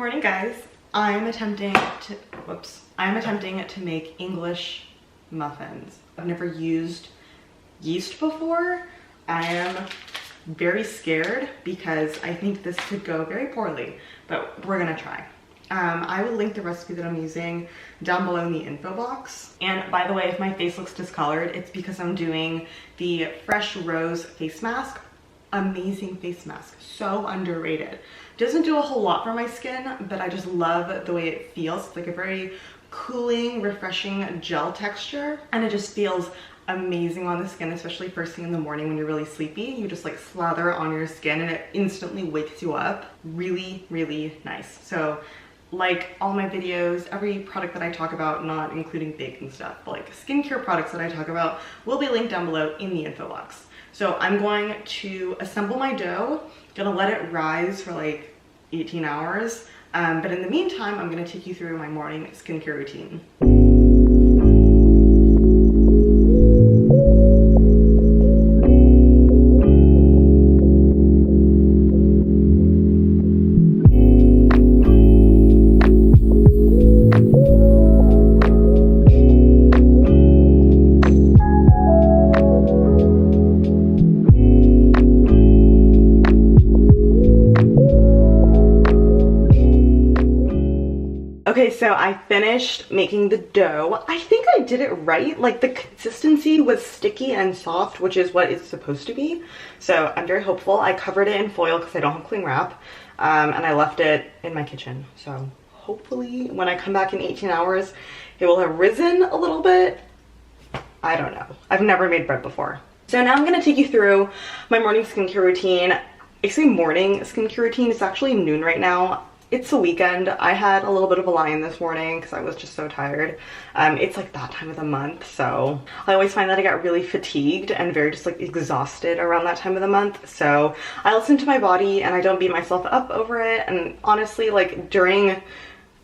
morning, guys. I'm attempting to make English muffins. I've never used yeast before. I am very scared because I think this could go very poorly, but we're gonna try. I will link the recipe that I'm using down below in the info box. And by the way, if my face looks discolored, it's because I'm doing the Fresh Rose face mask. Amazing face mask, so underrated. Doesn't do a whole lot for my skin, but I just love the way it feels. It's like a very cooling, refreshing gel texture, and it just feels amazing on the skin, especially first thing in the morning when you're really sleepy. You just like slather it on your skin and it instantly wakes you up. Really, really nice. So like all my videos, every product that I talk about, not including baking stuff, but like skincare products that I talk about will be linked down below in the info box. So I'm going to assemble my dough, gonna let it rise for like 18 hours. But in the meantime, I'm gonna take you through my morning skincare routine. Okay, so I finished making the dough. I think I did it right. Like the consistency was sticky and soft, which is what it's supposed to be. So I'm very hopeful. I covered it in foil because I don't have cling wrap, and I left it in my kitchen. So hopefully when I come back in 18 hours, it will have risen a little bit. I don't know. I've never made bread before. So now I'm gonna take you through my morning skincare routine. I say morning skincare routine, it's actually noon right now. It's the weekend. I had a little bit of a lie-in this morning because I was just so tired. It's like that time of the month, so I always find that I get really fatigued and very just like exhausted around that time of the month. So I listen to my body and I don't beat myself up over it. And honestly, like during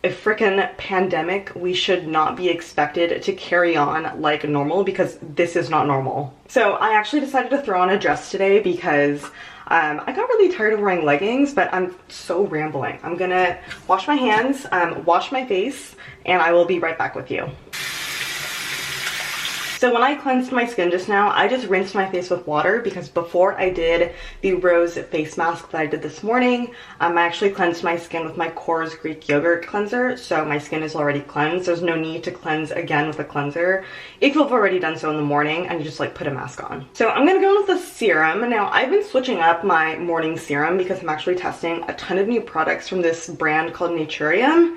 a freaking pandemic, we should not be expected to carry on like normal because this is not normal. So I actually decided to throw on a dress today because I got really tired of wearing leggings, but I'm so rambling. I'm gonna wash my hands, wash my face, and I will be right back with you. So when I cleansed my skin just now, I just rinsed my face with water because before I did the rose face mask that I did this morning, I actually cleansed my skin with my Core's Greek yogurt cleanser. So my skin is already cleansed. There's no need to cleanse again with a cleanser if you've already done so in the morning and you just like put a mask on. So I'm gonna go in with the serum. Now I've been switching up my morning serum because I'm actually testing a ton of new products from this brand called Naturium.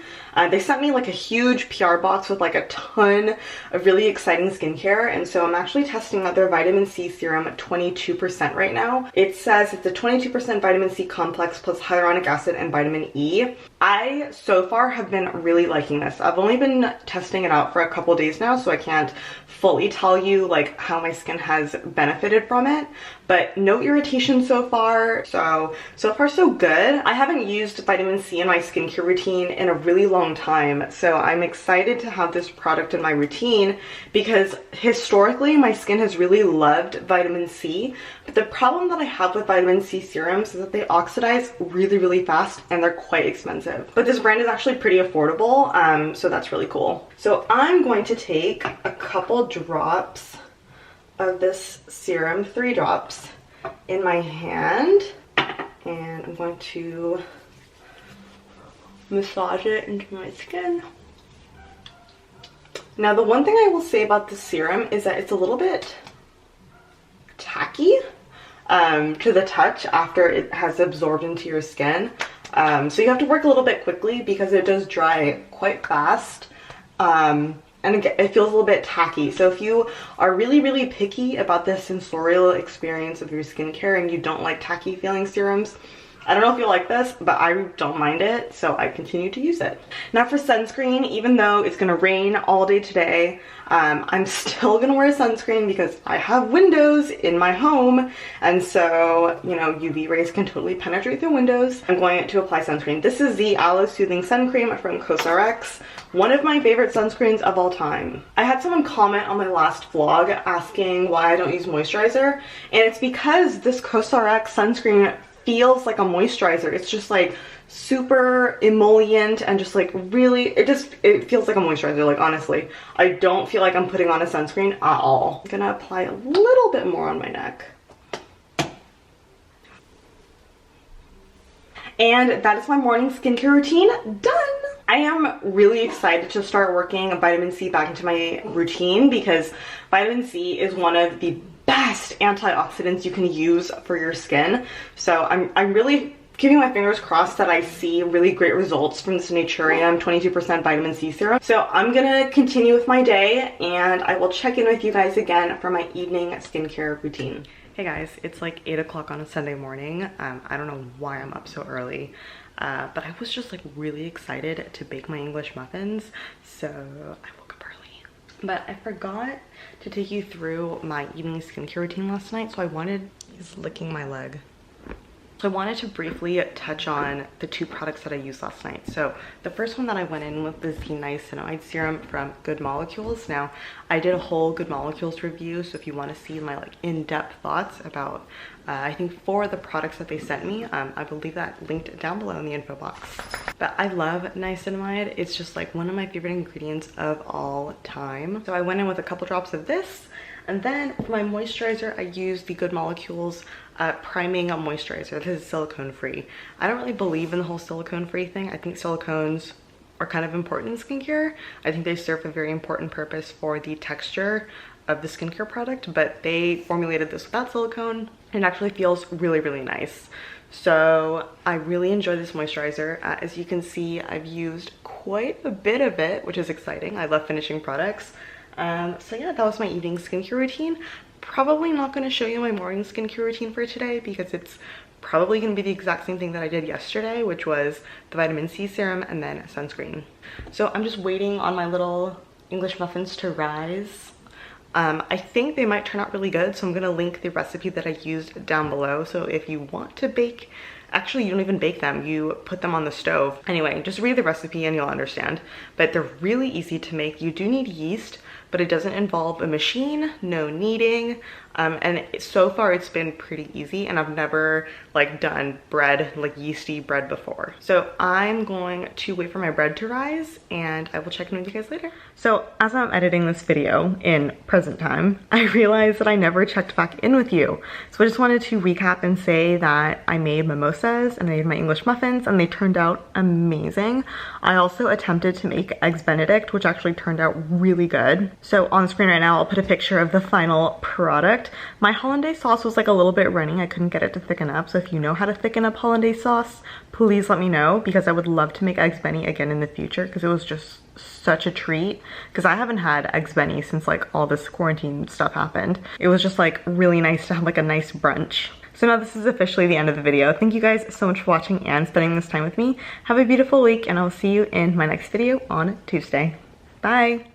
They sent me like a huge PR box with like a ton of really exciting skincare, and so I'm actually testing out their vitamin C serum at 22% right now. It says it's a 22% vitamin C complex plus hyaluronic acid and vitamin E. I so far have been really liking this. I've only been testing it out for a couple days now, so I can't fully tell you like how my skin has benefited from it, but no irritation so far. So far so good. I haven't used vitamin C in my skincare routine in a really long time, so I'm excited to have this product in my routine because historically my skin has really loved vitamin C, but the problem that I have with vitamin C serums is that they oxidize really, really fast and they're quite expensive. But this brand is actually pretty affordable, so that's really cool. So I'm going to take a couple drops of this serum, 3 drops, in my hand, and I'm going to massage it into my skin. Now the one thing I will say about the serum is that it's a little bit tacky to the touch after it has absorbed into your skin. So you have to work a little bit quickly because it does dry quite fast. And again, it feels a little bit tacky. So if you are really, really picky about the sensorial experience of your skincare and you don't like tacky feeling serums, I don't know if you like this, but I don't mind it, so I continue to use it. Now for sunscreen, even though it's gonna rain all day today, I'm still gonna wear sunscreen because I have windows in my home, and so, you know, UV rays can totally penetrate through windows. I'm going to apply sunscreen. This is the Aloe Soothing Sun Cream from CosRx, one of my favorite sunscreens of all time. I had someone comment on my last vlog asking why I don't use moisturizer, and it's because this CosRx sunscreen feels like a moisturizer. It's just like super emollient and just like really, it feels like a moisturizer, like honestly. I don't feel like I'm putting on a sunscreen at all. I'm gonna apply a little bit more on my neck. And that is my morning skincare routine done. I am really excited to start working vitamin C back into my routine because vitamin C is one of the best antioxidants you can use for your skin. So I'm really keeping my fingers crossed that I see really great results from this Naturium 22% vitamin C serum. So I'm gonna continue with my day and I will check in with you guys again for my evening skincare routine. Hey guys, it's like 8 o'clock on a Sunday morning. I don't know why I'm up so early, but I was just like really excited to bake my English muffins, so I woke up early. But I forgot to take you through my evening skincare routine last night, so he's licking my leg. So I wanted to briefly touch on the two products that I used last night. So the first one that I went in with is the niacinamide serum from Good Molecules. Now I did a whole Good Molecules review, so if you want to see my like in-depth thoughts about I think 4 of the products that they sent me, I will leave that linked down below in the info box. But I love niacinamide. It's just like one of my favorite ingredients of all time. So I went in with a couple drops of this, and then for my moisturizer I used the Good Molecules priming moisturizer. This is silicone free. I don't really believe in the whole silicone free thing. I think silicones are kind of important in skincare. I think they serve a very important purpose for the texture of the skincare product, but they formulated this without silicone and it actually feels really, really nice. So I really enjoy this moisturizer. As you can see, I've used quite a bit of it, which is exciting. I love finishing products. So yeah, that was my evening skincare routine. Probably not going to show you my morning skincare routine for today because it's probably going to be the exact same thing that I did yesterday, which was the vitamin C serum and then sunscreen. So I'm just waiting on my little English muffins to rise. I think they might turn out really good, so I'm going to link the recipe that I used down below. So if you want to bake, actually you don't even bake them, you put them on the stove. Anyway, just read the recipe and you'll understand. But they're really easy to make. You do need yeast, but it doesn't involve a machine, no kneading, and so far it's been pretty easy, and I've never like done bread, like yeasty bread before. So I'm going to wait for my bread to rise and I will check in with you guys later. So as I'm editing this video in present time, I realized that I never checked back in with you. So I just wanted to recap and say that I made mimosas and I made my English muffins and they turned out amazing. I also attempted to make eggs Benedict, which actually turned out really good. So on screen right now, I'll put a picture of the final product. My hollandaise sauce was like a little bit runny. I couldn't get it to thicken up. So if you know how to thicken up hollandaise sauce, please let me know because I would love to make eggs Benny again in the future because it was just such a treat. Because I haven't had eggs Benny since like all this quarantine stuff happened. It was just like really nice to have like a nice brunch. So now this is officially the end of the video. Thank you guys so much for watching and spending this time with me. Have a beautiful week and I'll see you in my next video on Tuesday. Bye!